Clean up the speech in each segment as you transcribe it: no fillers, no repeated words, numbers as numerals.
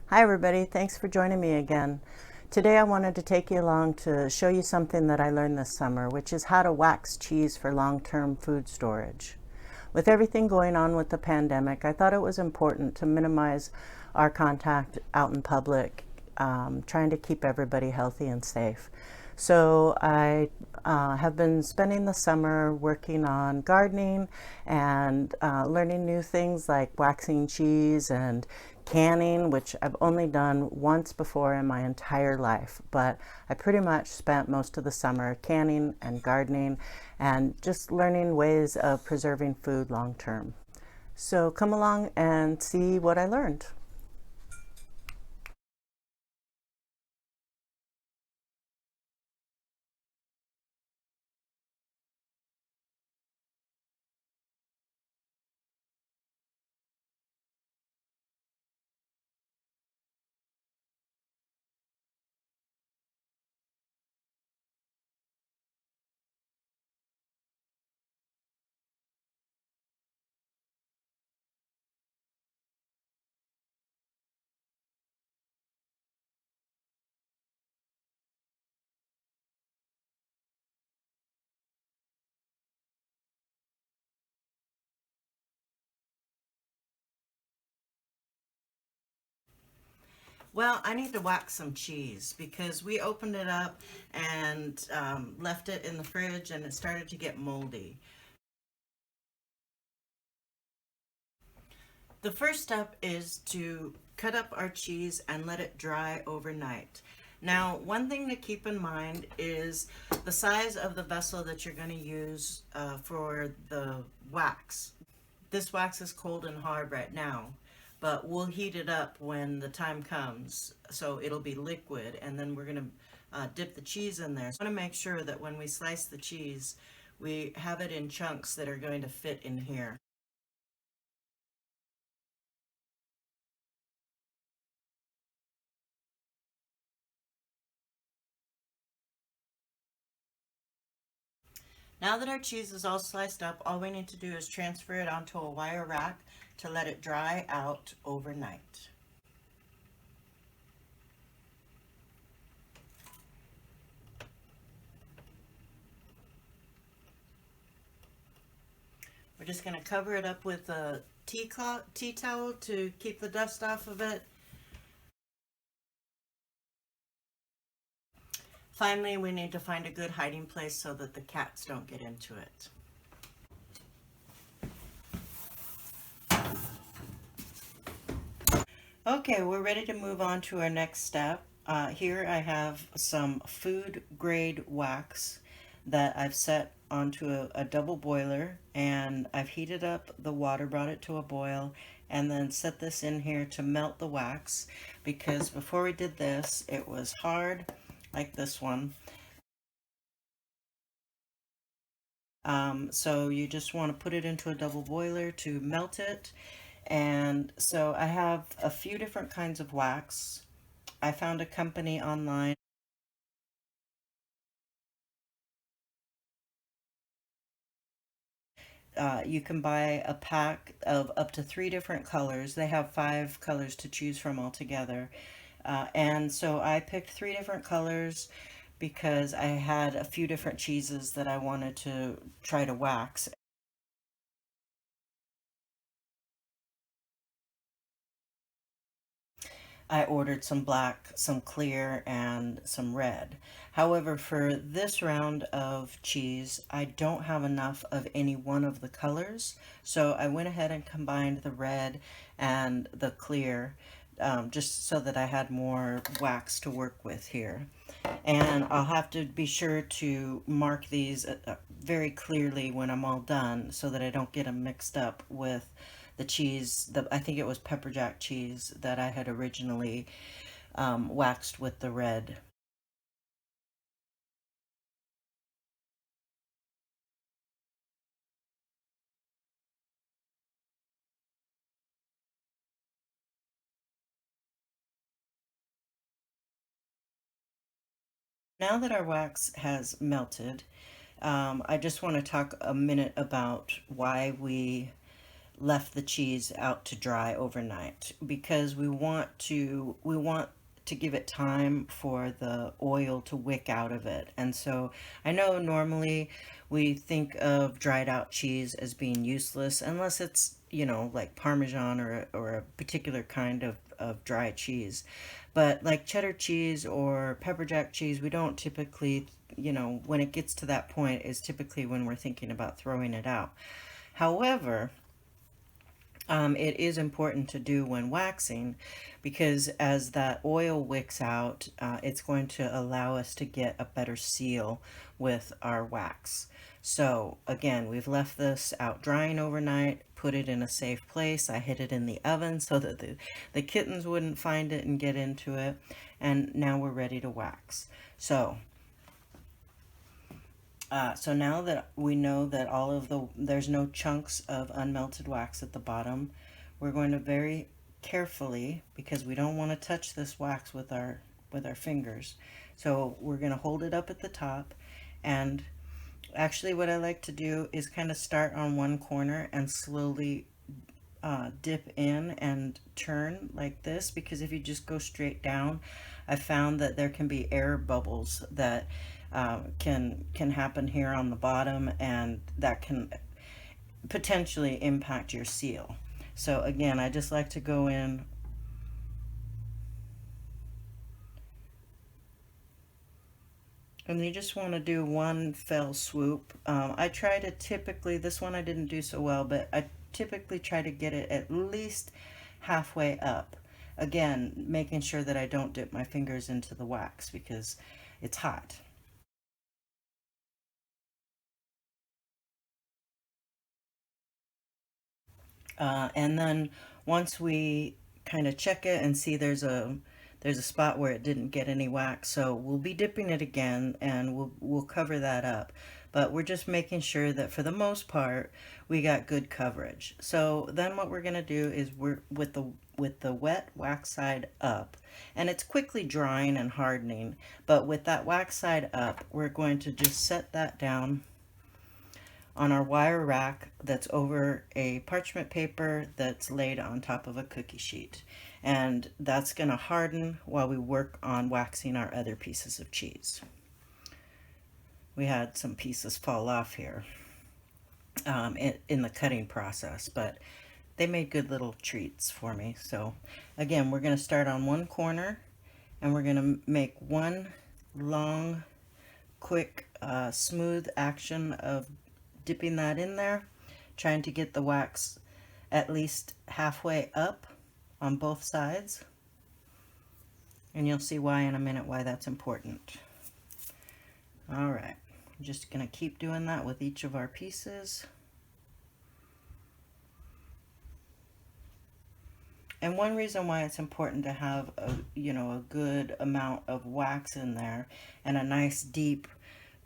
Hi everybody, thanks for joining me again. Today I wanted to take you along to show you something that I learned this summer, which is how to wax cheese for long-term food storage. With everything going on with the pandemic, I thought it was important to minimize our contact out in public, trying to keep everybody healthy and safe. So I have been spending the summer working on gardening and learning new things like waxing cheese and canning, which I've only done once before in my entire life. But I pretty much spent most of the summer canning and gardening and just learning ways of preserving food long term. So come along and see what I learned. Well, I need to wax some cheese because we opened it up and left it in the fridge and it started to get moldy. The first step is to cut up our cheese and let it dry overnight. Now, one thing to keep in mind is the size of the vessel that you're going to use for the wax. This wax is cold and hard right now, but we'll heat it up when the time comes, so it'll be liquid, and then we're going to dip the cheese in there. So I want to make sure that when we slice the cheese, we have it in chunks that are going to fit in here. Now that our cheese is all sliced up, all we need to do is transfer it onto a wire rack to let it dry out overnight. We're just going to cover it up with a tea towel to keep the dust off of it. Finally, we need to find a good hiding place so that the cats don't get into it. Okay, we're ready to move on to our next step. Here I have some food grade wax that I've set onto a double boiler, and I've heated up the water, brought it to a boil, and then set this in here to melt the wax, because before we did this it was hard like this one. So you just want to put it into a double boiler to melt it. And so I have a few different kinds of wax. I found a company online. You can buy a pack of up to 3 different colors. They have 5 colors to choose from altogether. And so I picked 3 different colors because I had a few different cheeses that I wanted to try to wax. I ordered some black, some clear, and some red. However, for this round of cheese, I don't have enough of any one of the colors, so I went ahead and combined the red and the clear, just so that I had more wax to work with here. And I'll have to be sure to mark these very clearly when I'm all done so that I don't get them mixed up with the cheese. I think it was pepper jack cheese that I had originally waxed with the red. Now that our wax has melted, I just want to talk a minute about why we left the cheese out to dry overnight, because we want to give it time for the oil to wick out of it. And so I know normally we think of dried out cheese as being useless unless it's, like Parmesan or a particular kind of dry cheese. But like cheddar cheese or pepper jack cheese, we don't typically, when it gets to that point is typically when we're thinking about throwing it out. However, it is important to do when waxing, because as that oil wicks out, it's going to allow us to get a better seal with our wax. So again, we've left this out drying overnight, put it in a safe place. I hid it in the oven so that the kittens wouldn't find it and get into it. And now we're ready to wax. So now that we know that there's no chunks of unmelted wax at the bottom, we're going to very carefully, because we don't want to touch this wax with our fingers. So we're going to hold it up at the top, and actually what I like to do is kind of start on one corner and slowly dip in and turn like this, because if you just go straight down, I found that there can be air bubbles that can happen here on the bottom, and that can potentially impact your seal. So again, I just like to go in and you just want to do one fell swoop. I try to typically, this one I didn't do so well, but I typically try to get it at least halfway up. Again, making sure that I don't dip my fingers into the wax because it's hot. And then once we kind of check it and see there's a spot where it didn't get any wax, so we'll be dipping it again and we'll cover that up. But we're just making sure that for the most part we got good coverage. So then what we're going to do is we're with the wet wax side up, and it's quickly drying and hardening, but with that wax side up, we're going to just set that down on our wire rack that's over a parchment paper that's laid on top of a cookie sheet. And that's going to harden while we work on waxing our other pieces of cheese. We had some pieces fall off here in the cutting process, but they made good little treats for me. So again, we're going to start on one corner and we're going to make one long, quick, smooth action of dipping that in there, trying to get the wax at least halfway up on both sides. And you'll see why in a minute why that's important. All right, I'm just going to keep doing that with each of our pieces. And one reason why it's important to have a good amount of wax in there and a nice deep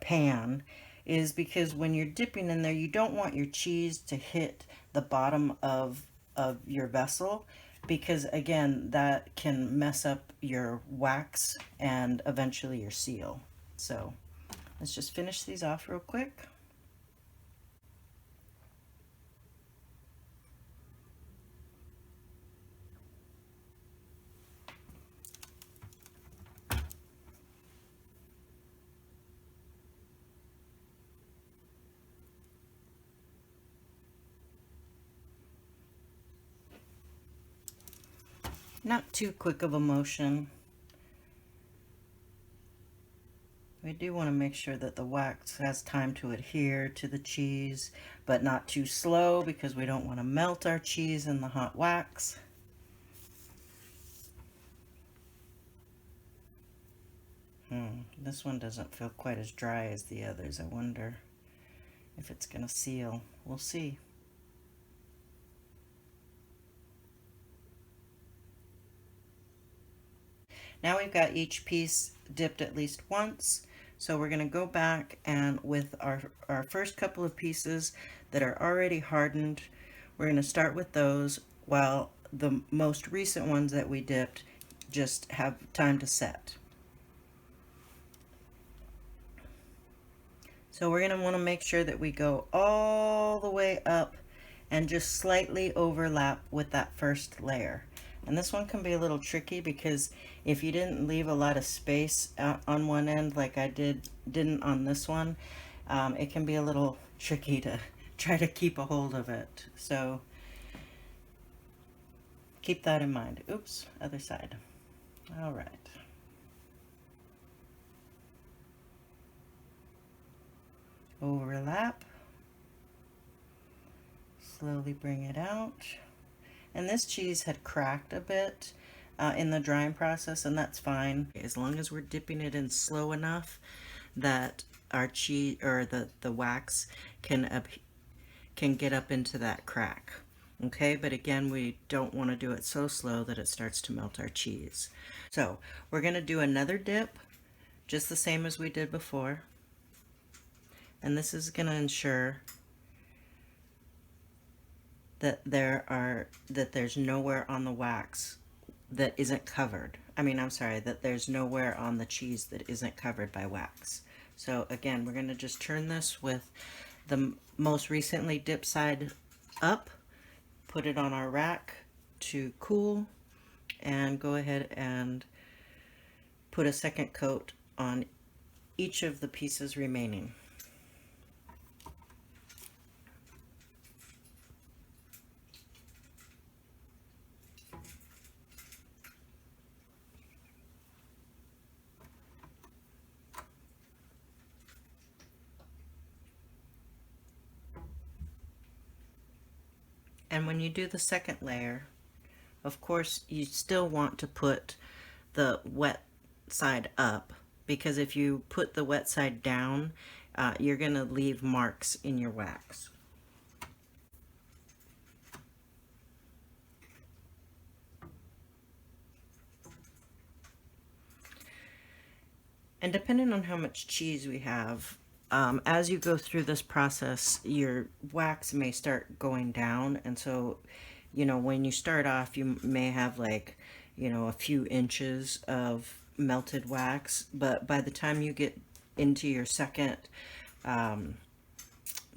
pan is because when you're dipping in there, you don't want your cheese to hit the bottom of your vessel, because again, that can mess up your wax and eventually your seal. So let's just finish these off real quick. Not too quick of a motion. We do want to make sure that the wax has time to adhere to the cheese, but not too slow, because we don't want to melt our cheese in the hot wax. This one doesn't feel quite as dry as the others. I wonder if it's going to seal. We'll see. Now we've got each piece dipped at least once. So we're going to go back and with our first couple of pieces that are already hardened, we're going to start with those while the most recent ones that we dipped just have time to set. So we're going to want to make sure that we go all the way up and just slightly overlap with that first layer. And this one can be a little tricky because if you didn't leave a lot of space on one end like I didn't on this one, it can be a little tricky to try to keep a hold of it. So keep that in mind. Oops, other side. All right. Overlap. Slowly bring it out. And this cheese had cracked a bit in the drying process, and that's fine as long as we're dipping it in slow enough that our cheese or the wax can get up into that crack. Okay, but again, we don't want to do it so slow that it starts to melt our cheese. So we're going to do another dip, just the same as we did before. And this is going to ensure that there's nowhere on the wax that isn't covered. I'm sorry, that there's nowhere on the cheese that isn't covered by wax. So again, we're going to just turn this with the most recently dipped side up, put it on our rack to cool, and go ahead and put a second coat on each of the pieces remaining. And when you do the second layer, of course, you still want to put the wet side up, because if you put the wet side down, you're going to leave marks in your wax. And depending on how much cheese we have, as you go through this process, your wax may start going down. And so, when you start off, you may have like, a few inches of melted wax. But by the time you get into your second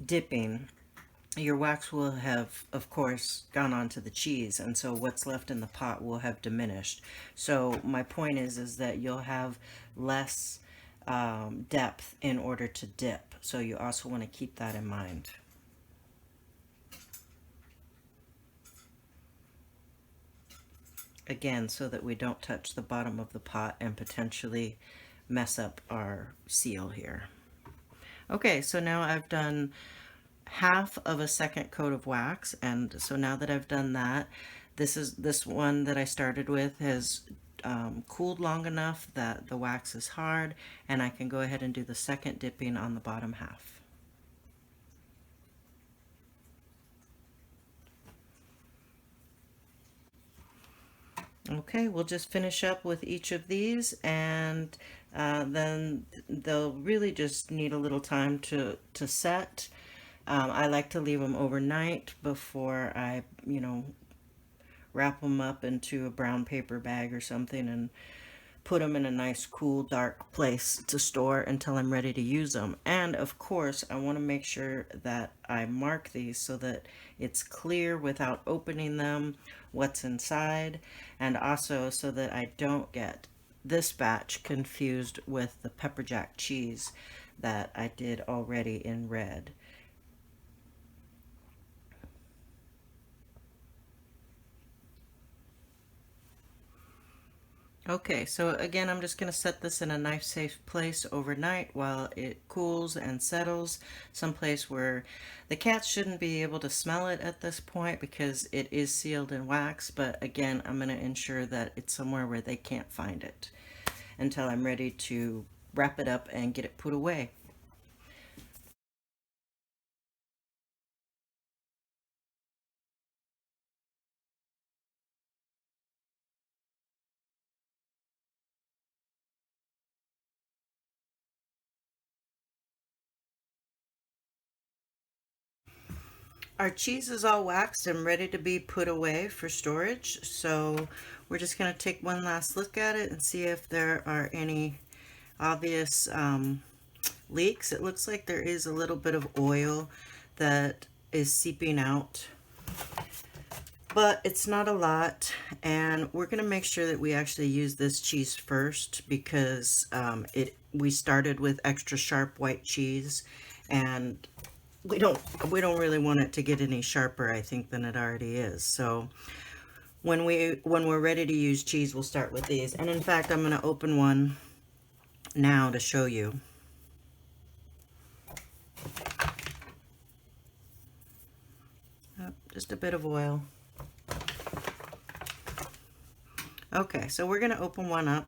dipping, your wax will have, of course, gone onto the cheese, and so what's left in the pot will have diminished. So my point is that you'll have less depth in order to dip. So you also want to keep that in mind. Again, so that we don't touch the bottom of the pot and potentially mess up our seal here. Okay, so now I've done half of a second coat of wax, and so now that I've done that, this one that I started with has cooled long enough that the wax is hard, and I can go ahead and do the second dipping on the bottom half. Okay, we'll just finish up with each of these, and then they'll really just need a little time to set. I like to leave them overnight before I, wrap them up into a brown paper bag or something and put them in a nice, cool, dark place to store until I'm ready to use them. And of course, I want to make sure that I mark these so that it's clear without opening them what's inside, and also so that I don't get this batch confused with the pepper jack cheese that I did already in red. Okay, so again, I'm just going to set this in a nice safe place overnight while it cools and settles, someplace where the cats shouldn't be able to smell it at this point because it is sealed in wax, but again, I'm going to ensure that it's somewhere where they can't find it until I'm ready to wrap it up and get it put away. Our cheese is all waxed and ready to be put away for storage, so we're just going to take one last look at it and see if there are any obvious leaks. It looks like there is a little bit of oil that is seeping out but it's not a lot, and we're going to make sure that we actually use this cheese first because we started with extra sharp white cheese, and we don't really want it to get any sharper, I think, than it already is. So when we're ready to use cheese, we'll start with these. And in fact, I'm going to open one now to show you. Just a bit of oil. Okay, so we're going to open one up.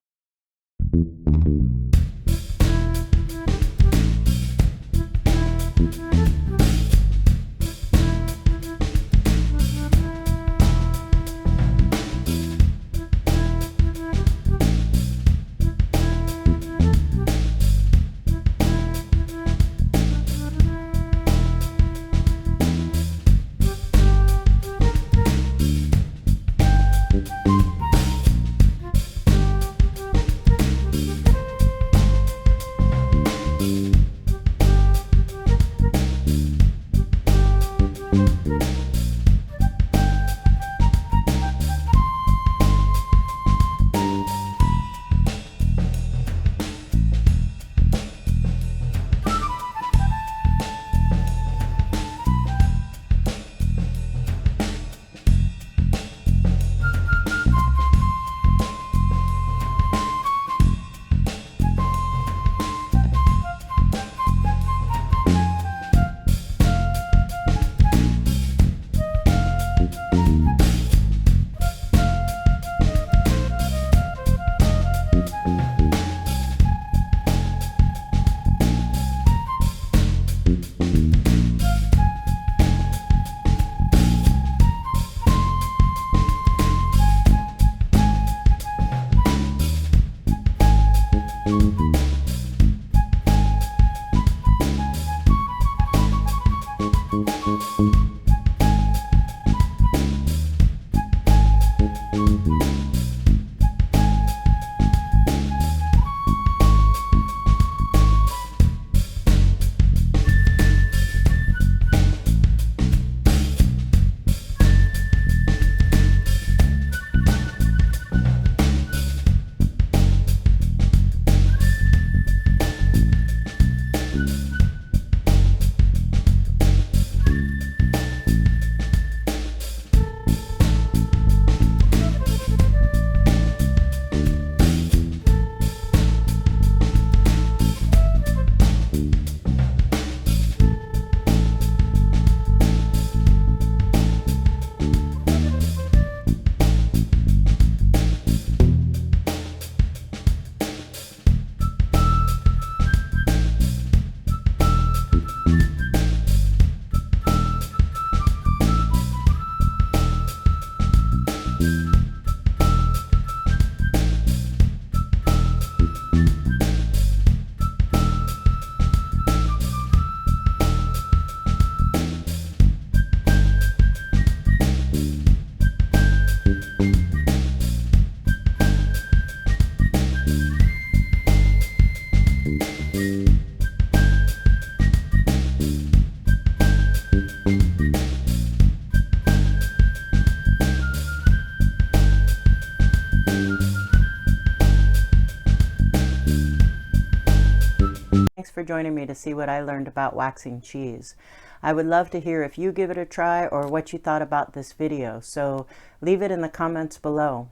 Thanks for joining me to see what I learned about waxing cheese. I would love to hear if you give it a try or what you thought about this video, so leave it in the comments below.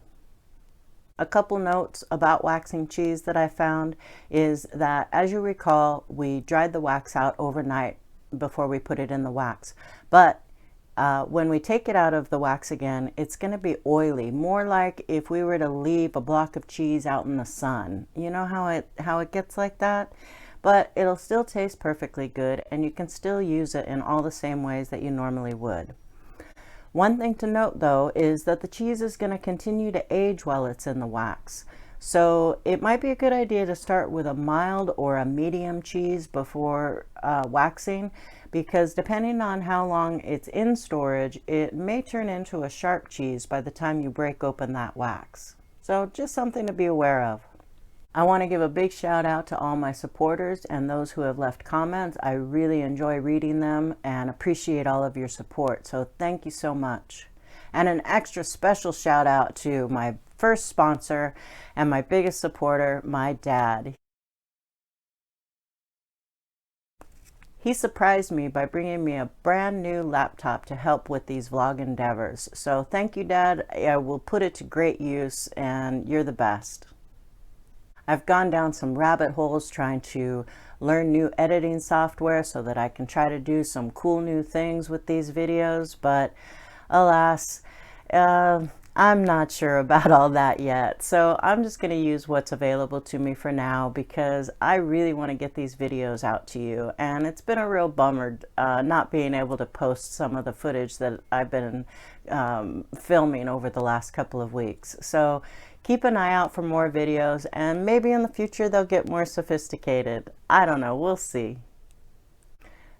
A couple notes about waxing cheese that I found is that, as you recall, we dried the wax out overnight before we put it in the wax. But when we take it out of the wax again, it's going to be oily, more like if we were to leave a block of cheese out in the sun. You know how it gets like that? But it'll still taste perfectly good, and you can still use it in all the same ways that you normally would. One thing to note, though, is that the cheese is going to continue to age while it's in the wax. So it might be a good idea to start with a mild or a medium cheese before waxing, because depending on how long it's in storage, it may turn into a sharp cheese by the time you break open that wax. So just something to be aware of. I want to give a big shout out to all my supporters and those who have left comments. I really enjoy reading them and appreciate all of your support, so thank you so much. And an extra special shout out to my first sponsor and my biggest supporter, my dad. He surprised me by bringing me a brand new laptop to help with these vlog endeavors. So thank you, Dad. I will put it to great use, and you're the best. I've gone down some rabbit holes trying to learn new editing software so that I can try to do some cool new things with these videos, but alas, I'm not sure about all that yet. So I'm just going to use what's available to me for now, because I really want to get these videos out to you. And it's been a real bummer not being able to post some of the footage that I've been filming over the last couple of weeks. So keep an eye out for more videos, and maybe in the future they'll get more sophisticated. I don't know, we'll see.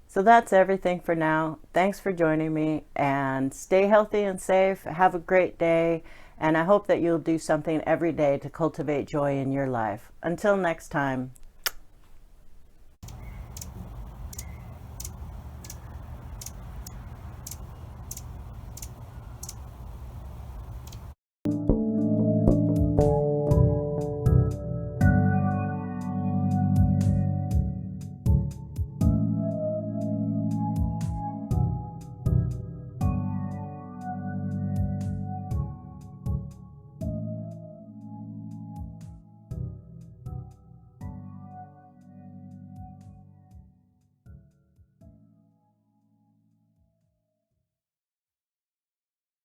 So that's everything for now. Thanks for joining me, and stay healthy and safe. Have a great day, and I hope that you'll do something every day to cultivate joy in your life. Until next time.